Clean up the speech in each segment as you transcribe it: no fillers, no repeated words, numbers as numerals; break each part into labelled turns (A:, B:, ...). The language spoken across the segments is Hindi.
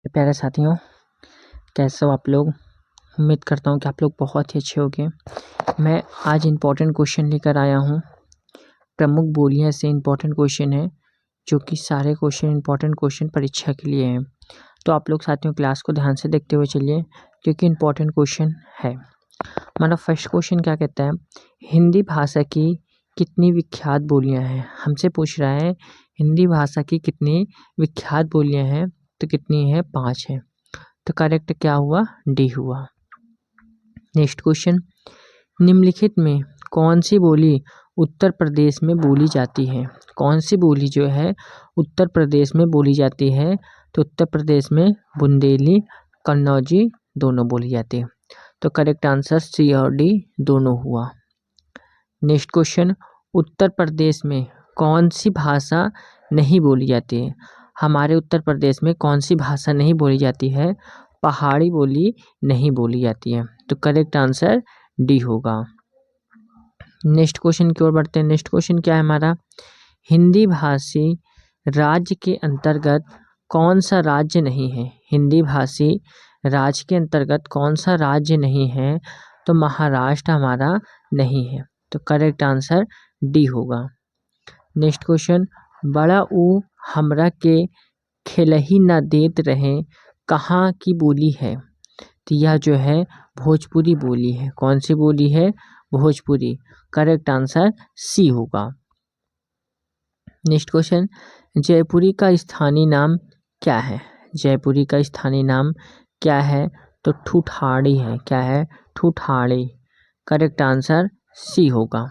A: प्यारे साथियों, कैसे हो आप लोग। उम्मीद करता हूँ कि आप लोग बहुत ही अच्छे होंगे। मैं आज इम्पोर्टेंट क्वेश्चन लेकर आया हूँ। प्रमुख बोलियां से इम्पोर्टेंट क्वेश्चन है, जो कि सारे क्वेश्चन इम्पोर्टेंट क्वेश्चन परीक्षा के लिए हैं। तो आप लोग साथियों क्लास को ध्यान से देखते हुए चलिए, क्योंकि इम्पोर्टेंट क्वेश्चन है। हमारा फर्स्ट क्वेश्चन क्या कहता है, हिंदी भाषा की कितनी विख्यात बोलियाँ हैं। हमसे पूछ रहा है हिंदी भाषा की कितनी विख्यात बोलियाँ हैं, तो कितनी है, 5 है। तो करेक्ट क्या हुआ, डी हुआ। नेक्स्ट क्वेश्चन, निम्नलिखित में कौन सी बोली उत्तर प्रदेश में बोली जाती है। कौन सी बोली जो है उत्तर प्रदेश में बोली जाती है, तो उत्तर प्रदेश में बुंदेली, कन्नौजी दोनों बोली जाती है। तो करेक्ट आंसर सी और डी दोनों हुआ। नेक्स्ट क्वेश्चन, उत्तर प्रदेश में कौन सी भाषा नहीं बोली जाती है। हमारे उत्तर प्रदेश में कौन सी भाषा नहीं बोली जाती है, पहाड़ी बोली नहीं बोली जाती है। तो करेक्ट आंसर डी होगा। नेक्स्ट क्वेश्चन की ओर बढ़ते हैं। नेक्स्ट क्वेश्चन क्या है हमारा, हिंदी भाषी राज्य के अंतर्गत कौन सा राज्य नहीं है। हिंदी भाषी राज्य के अंतर्गत कौन सा राज्य नहीं है, तो महाराष्ट्र हमारा नहीं है। तो करेक्ट आंसर डी होगा। नेक्स्ट क्वेश्चन, बड़ा ऊ हमरा के खेलही न देत रहे कहाँ की बोली है। तो यह जो है भोजपुरी बोली है। कौन सी बोली है, भोजपुरी। करेक्ट आंसर सी होगा। नेक्स्ट क्वेश्चन, जयपुरी का स्थानीय नाम क्या है। जयपुरी का स्थानीय नाम क्या है, तो ठूठाड़ी है। क्या है, ठूठाड़ी। करेक्ट आंसर सी होगा।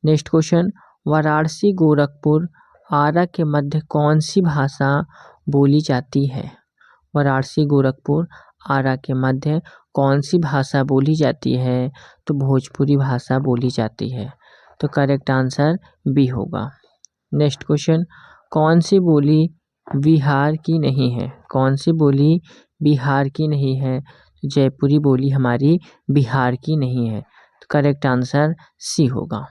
A: नेक्स्ट क्वेश्चन, वाराणसी गोरखपुर आरा के मध्य कौन सी भाषा बोली जाती है। वाराणसी गोरखपुर आरा के मध्य कौन सी भाषा बोली जाती है, तो भोजपुरी भाषा बोली जाती है। तो करेक्ट आंसर बी होगा। नेक्स्ट क्वेश्चन, कौन सी बोली बिहार की नहीं है। कौन सी बोली बिहार की नहीं है, तो जयपुरी बोली हमारी बिहार की नहीं है। तो करेक्ट आंसर सी होगा।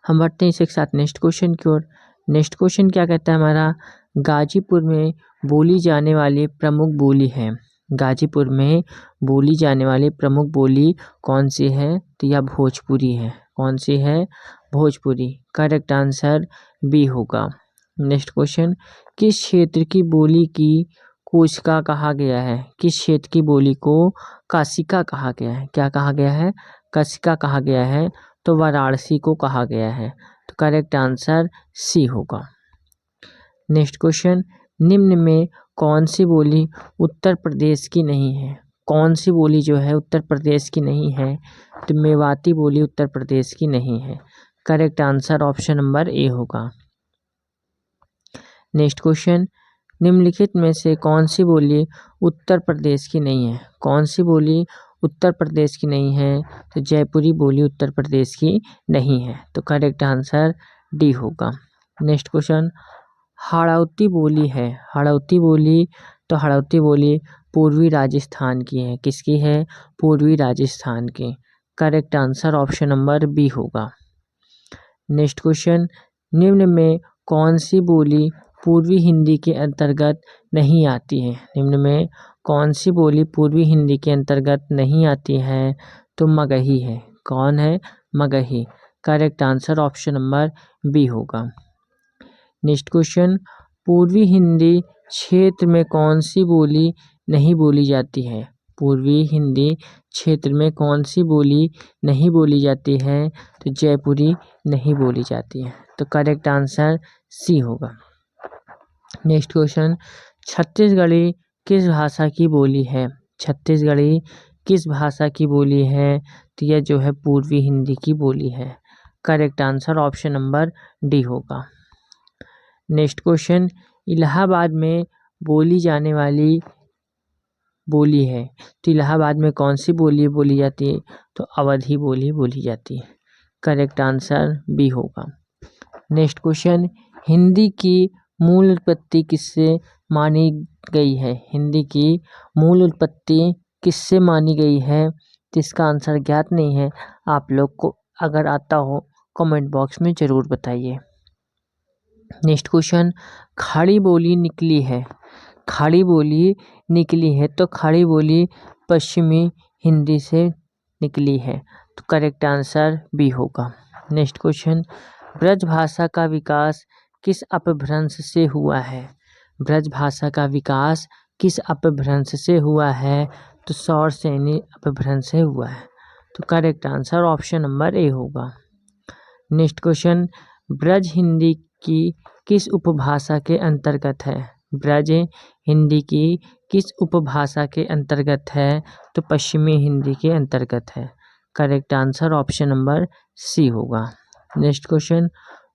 A: हम बढ़ते हैं इसी के साथ नेक्स्ट क्वेश्चन की ओर। नेक्स्ट क्वेश्चन क्या कहता है हमारा, गाजीपुर में बोली जाने वाली प्रमुख बोली है। गाजीपुर में बोली जाने वाली प्रमुख बोली कौन सी है, तो यह भोजपुरी है। कौन सी है, भोजपुरी। करेक्ट आंसर बी होगा। नेक्स्ट क्वेश्चन, किस क्षेत्र की बोली की कोशिका कहा गया है। किस क्षेत्र की बोली को काशिका कहा गया है। क्या कहा गया है, काशिका कहा गया है। तो वाराणसी को कहा गया है। तो करेक्ट आंसर सी होगा। नेक्स्ट क्वेश्चन, निम्न में कौन सी बोली उत्तर प्रदेश की नहीं है। कौन सी बोली जो है उत्तर प्रदेश की नहीं है, तो मेवाती बोली उत्तर प्रदेश की नहीं है। Correct answer option number A होगा। नेक्स्ट क्वेश्चन, निम्नलिखित में से कौन सी बोली उत्तर प्रदेश की नहीं है। कौन सी बोली उत्तर प्रदेश की नहीं है, तो जयपुरी बोली उत्तर प्रदेश की नहीं है। तो करेक्ट आंसर डी होगा। नेक्स्ट क्वेश्चन, हाड़ौती बोली है। हाड़ौती बोली, तो हाड़ौती बोली पूर्वी राजस्थान की है। किसकी है, पूर्वी राजस्थान की। Correct answer option number B होगा। नेक्स्ट क्वेश्चन, निम्न में कौन सी बोली पूर्वी हिंदी के अंतर्गत नहीं आती है। निम्न में कौन सी बोली पूर्वी हिंदी के अंतर्गत नहीं आती है, तो मगही है। कौन है, Magahi. Correct answer option number B होगा। नेक्स्ट क्वेश्चन, पूर्वी हिंदी क्षेत्र में कौन सी बोली नहीं बोली जाती है। पूर्वी हिंदी क्षेत्र में कौन सी बोली नहीं बोली जाती है, तो जयपुरी नहीं बोली जाती है। तो करेक्ट आंसर सी होगा। नेक्स्ट क्वेश्चन, छत्तीसगढ़ी किस भाषा की बोली है। छत्तीसगढ़ी किस भाषा की बोली है, तो यह जो है पूर्वी हिंदी की बोली है। Correct answer option number D होगा। नेक्स्ट क्वेश्चन, इलाहाबाद में बोली जाने वाली बोली है, तो इलाहाबाद में कौन सी बोली बोली जाती है, तो अवधी बोली बोली जाती है। करेक्ट आंसर बी होगा। नेक्स्ट क्वेश्चन, हिंदी की मूल उत्पत्ति किससे मानी गई है। हिंदी की मूल उत्पत्ति किससे मानी गई है, तो इसका आंसर ज्ञात नहीं है। आप लोग को अगर आता हो कमेंट बॉक्स में ज़रूर बताइए। नेक्स्ट क्वेश्चन, खड़ी बोली निकली है। खड़ी बोली निकली है, तो खड़ी बोली पश्चिमी हिंदी से निकली है, तो करेक्ट आंसर बी होगा। नेक्स्ट क्वेश्चन, ब्रज भाषा का विकास किस अपभ्रंश से हुआ है? ब्रज भाषा का विकास किस अपभ्रंश से हुआ है? तो सौर सैनी अपभ्रंश से हुआ है, तो correct answer option number A होगा। नेक्स्ट क्वेश्चन, ब्रज हिंदी की किस उपभाषा के अंतर्गत है? ब्रज हिंदी की किस उपभाषा के अंतर्गत है? तो पश्चिमी हिंदी के अंतर्गत है, correct answer option number C होगा। नेक्स्ट क्वेश्चन,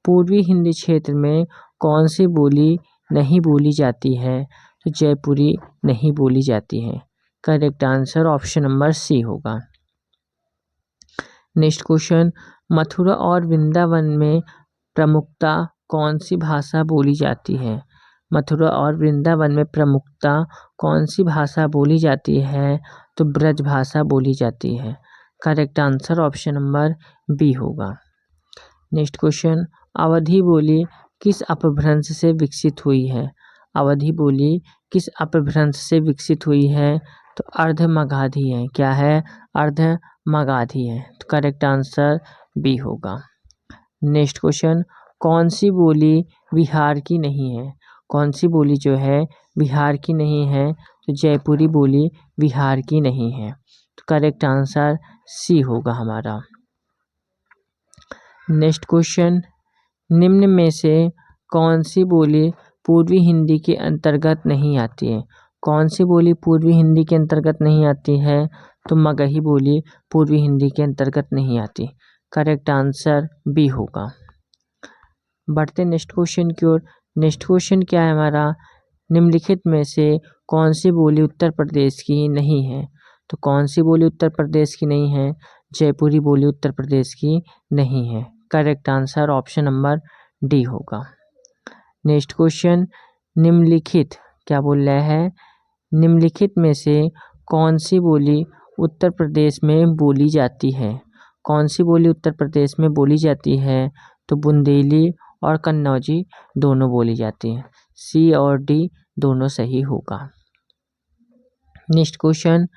A: पूर्वी हिंदी क्षेत्र में कौन सी बोली नहीं बोली जाती है? तो जयपुरी नहीं बोली जाती है, correct answer option number C होगा। नेक्स्ट क्वेश्चन, मथुरा और वृंदावन में प्रमुखता कौन सी भाषा बोली जाती है? मथुरा और वृंदावन में प्रमुखता कौन सी भाषा बोली जाती है? तो ब्रज भाषा बोली जाती है, correct answer option number B होगा। नेक्स्ट क्वेश्चन, अवधी बोली किस अपभ्रंश से विकसित हुई है? अवधी बोली किस अपभ्रंश से विकसित हुई है? तो अर्ध मगधी है, क्या है? अर्ध मगधी है, तो करेक्ट आंसर बी होगा। नेक्स्ट क्वेश्चन, कौन सी बोली बिहार की नहीं है? कौन सी बोली जो है बिहार की नहीं है? तो जयपुरी बोली बिहार की नहीं है, तो करेक्ट आंसर सी होगा हमारा। नेक्स्ट क्वेश्चन, निम्न में से कौन सी बोली पूर्वी हिंदी के अंतर्गत नहीं आती है? कौन सी बोली पूर्वी हिंदी के अंतर्गत नहीं आती है? तो मगही बोली पूर्वी हिंदी के अंतर्गत नहीं आती, करेक्ट आंसर बी होगा। बढ़ते नेक्स्ट क्वेश्चन की ओर। नेक्स्ट क्वेश्चन क्या है हमारा, निम्नलिखित में से कौन सी बोली उत्तर प्रदेश की नहीं है? तो कौन सी बोली उत्तर प्रदेश की नहीं है? जयपुरी बोली उत्तर प्रदेश की नहीं है, correct answer option number D होगा। नेक्स्ट क्वेश्चन, निम्नलिखित क्या बोल रहा है, निम्नलिखित में से कौन सी बोली उत्तर प्रदेश में बोली जाती है? कौन सी बोली उत्तर प्रदेश में बोली जाती है? तो बुंदेली और कन्नौजी दोनों बोली जाती है, सी और डी दोनों सही होगा। नेक्स्ट क्वेश्चन,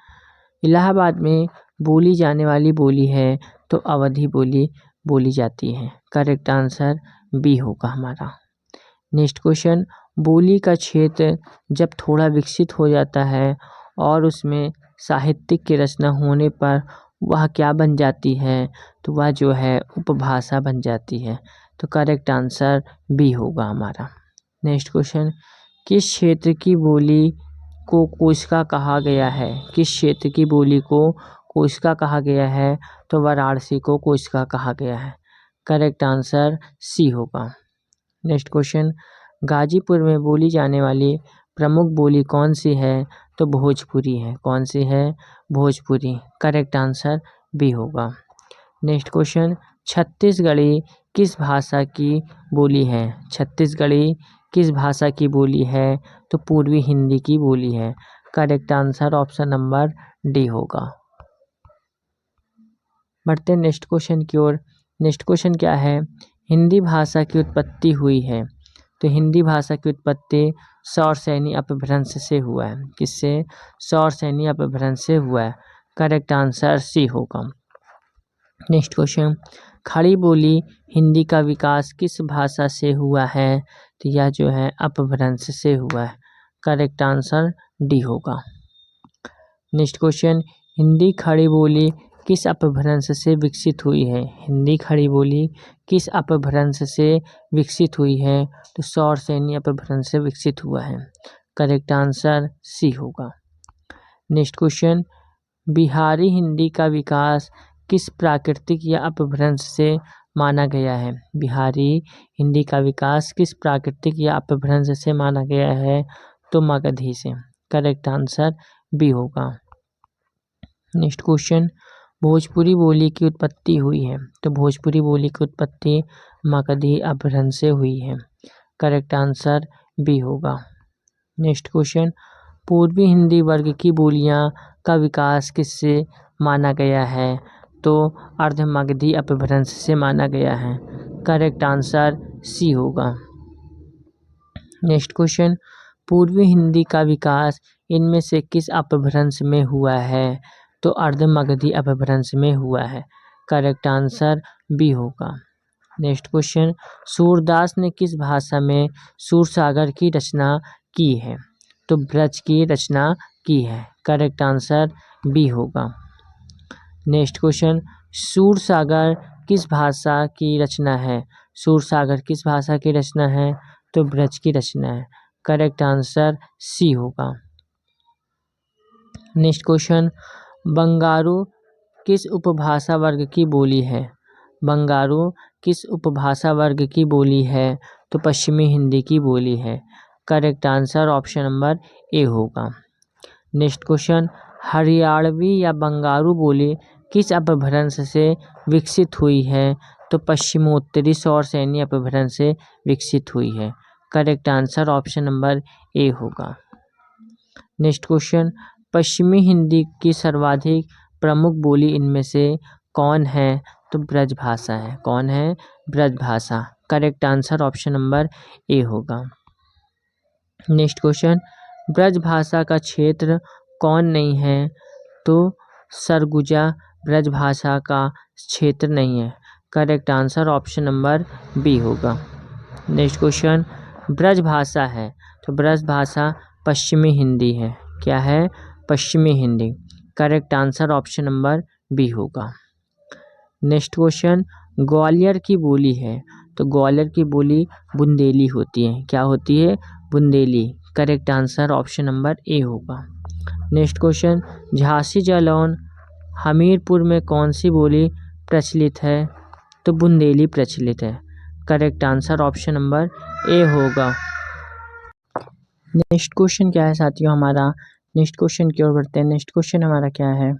A: इलाहाबाद में बोली जाने वाली बोली है, तो अवधी बोली बोली जाती है, करेक्ट आंसर बी होगा हमारा। नेक्स्ट क्वेश्चन, बोली का क्षेत्र जब थोड़ा विकसित हो जाता है और उसमें साहित्यिक की रचना होने पर वह क्या बन जाती है? तो वह जो है उपभाषा बन जाती है, तो करेक्ट आंसर बी होगा हमारा। नेक्स्ट क्वेश्चन, किस क्षेत्र की बोली को कोशिका कहा गया है? किस क्षेत्र की बोली को कोशिका कहा गया है? तो वाराणसी को कोशिका कहा गया है, करेक्ट आंसर सी होगा। नेक्स्ट क्वेश्चन, गाजीपुर में बोली जाने वाली प्रमुख बोली कौन सी है? तो भोजपुरी है, कौन सी है? भोजपुरी, करेक्ट आंसर बी होगा। नेक्स्ट क्वेश्चन, छत्तीसगढ़ी किस भाषा की बोली है? छत्तीसगढ़ी किस भाषा की बोली है? तो पूर्वी हिंदी की बोली है, correct answer option number D होगा। बढ़ते नेक्स्ट क्वेश्चन की ओर। नेक्स्ट क्वेश्चन क्या है, हिंदी भाषा की उत्पत्ति हुई है? तो हिंदी भाषा की उत्पत्ति सौर सैनी अपभ्रंश से हुआ है, किससे? सौर सैनी अपभ्रंश से हुआ है, करेक्ट आंसर सी होगा। नेक्स्ट क्वेश्चन, खड़ी बोली हिंदी का विकास किस भाषा से हुआ है? तो यह जो है अपभ्रंश से हुआ है, करेक्ट आंसर डी होगा। नेक्स्ट क्वेश्चन, हिंदी खड़ी बोली किस अपभ्रंश से विकसित हुई है? हिंदी खड़ी बोली किस अपभ्रंश से विकसित हुई है? तो सौर सैनी अपभ्रंश से विकसित हुआ है, करेक्ट आंसर सी होगा। नेक्स्ट क्वेश्चन, बिहारी हिंदी का विकास किस प्राकृतिक या अपभ्रंश से माना गया है? बिहारी हिंदी का विकास किस प्राकृतिक या अपभ्रंश से माना गया है? तो मगधी से, करेक्ट आंसर बी होगा। नेक्स्ट क्वेश्चन, भोजपुरी बोली की उत्पत्ति हुई है? तो भोजपुरी बोली की उत्पत्ति मगधी अपभ्रंश से हुई है, करेक्ट आंसर बी होगा। नेक्स्ट क्वेश्चन, पूर्वी हिंदी वर्ग की बोलियां का विकास किससे माना गया है? तो अर्ध मगधी अपभ्रंश से माना गया है, करेक्ट आंसर सी होगा। नेक्स्ट क्वेश्चन, पूर्वी हिंदी का विकास इनमें से किस अपभ्रंश में हुआ है? तो अर्धमगधी अपभ्रंश में हुआ है। करेक्ट आंसर बी होगा। नेक्स्ट क्वेश्चन, सूरदास ने किस भाषा में सूरसागर की रचना की है? तो ब्रज की रचना की है। करेक्ट आंसर बी होगा। नेक्स्ट क्वेश्चन, सूरसागर किस भाषा की रचना है? सूरसागर किस भाषा की रचना है? तो ब्रज की रचना है। करेक्ट आंसर सी होगा। नेक्स्ट क्वेश्चन, बंगारू किस उपभाषा वर्ग की बोली है? बंगारू किस उपभाषा वर्ग की बोली है? तो पश्चिमी हिंदी की बोली है। Correct answer option number A होगा। नेक्स्ट क्वेश्चन, हरियाणवी या बंगारू बोली किस अपभ्रंश से विकसित हुई है? तो पश्चिमोत्तरी सौरसैनी अपभ्रंश से विकसित हुई है। Correct answer option number A होगा। नेक्स्ट क्वेश्चन, पश्चिमी हिंदी की सर्वाधिक प्रमुख बोली इनमें से कौन है? तो ब्रज भाषा है। कौन है? Braj Bhasha. Correct answer option number A होगा। नेक्स्ट क्वेश्चन, ब्रज भाषा का क्षेत्र कौन नहीं है? तो सरगुजा ब्रज भाषा का क्षेत्र नहीं है। Correct answer option number B होगा। नेक्स्ट क्वेश्चन, ब्रज भाषा है तो ब्रज भाषा पश्चिमी हिंदी है। क्या है? पश्चिमी Hindi. Correct answer option number B होगा। नेक्स्ट क्वेश्चन, ग्वालियर की बोली है तो ग्वालियर की बोली बुंदेली होती है। क्या होती है? Bundeli. Correct answer option number A होगा। नेक्स्ट क्वेश्चन, झांसी जालौन हमीरपुर में कौन सी बोली प्रचलित है? तो बुंदेली प्रचलित है। Correct answer option number A होगा। नेक्स्ट क्वेश्चन क्या है साथियों हमारा? नेक्स्ट क्वेश्चन की ओर बढ़ते हैं। नेक्स्ट क्वेश्चन हमारा क्या है?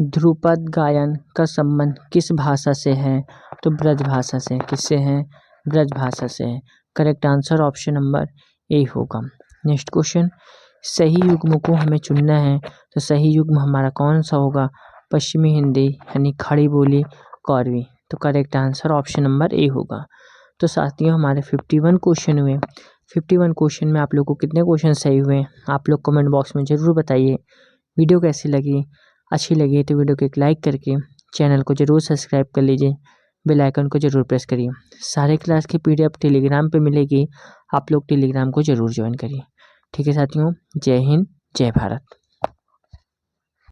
A: ध्रुपद गायन का संबंध किस भाषा से है? तो ब्रज भाषा से। किससे है? ब्रज भाषा से है। Correct answer option number A होगा। नेक्स्ट क्वेश्चन, सही युग्म को हमें चुनना है तो सही युग्म हमारा कौन सा होगा? पश्चिमी हिंदी यानी खड़ी बोली कौरवी। तो correct answer option number A होगा। तो साथियों हमारे 51 क्वेश्चन हुए। 51 क्वेश्चन में आप लोग को कितने क्वेश्चन सही हुए आप लोग कमेंट बॉक्स में ज़रूर बताइए। वीडियो कैसी लगी? अच्छी लगी तो वीडियो को एक लाइक करके चैनल को ज़रूर सब्सक्राइब कर लीजिए। बेल आइकन को ज़रूर प्रेस करिए। सारे क्लास की PDF टेलीग्राम पे मिलेगी, आप लोग टेलीग्राम को ज़रूर ज्वाइन करिए। ठीक है साथियों, जय हिंद जय भारत।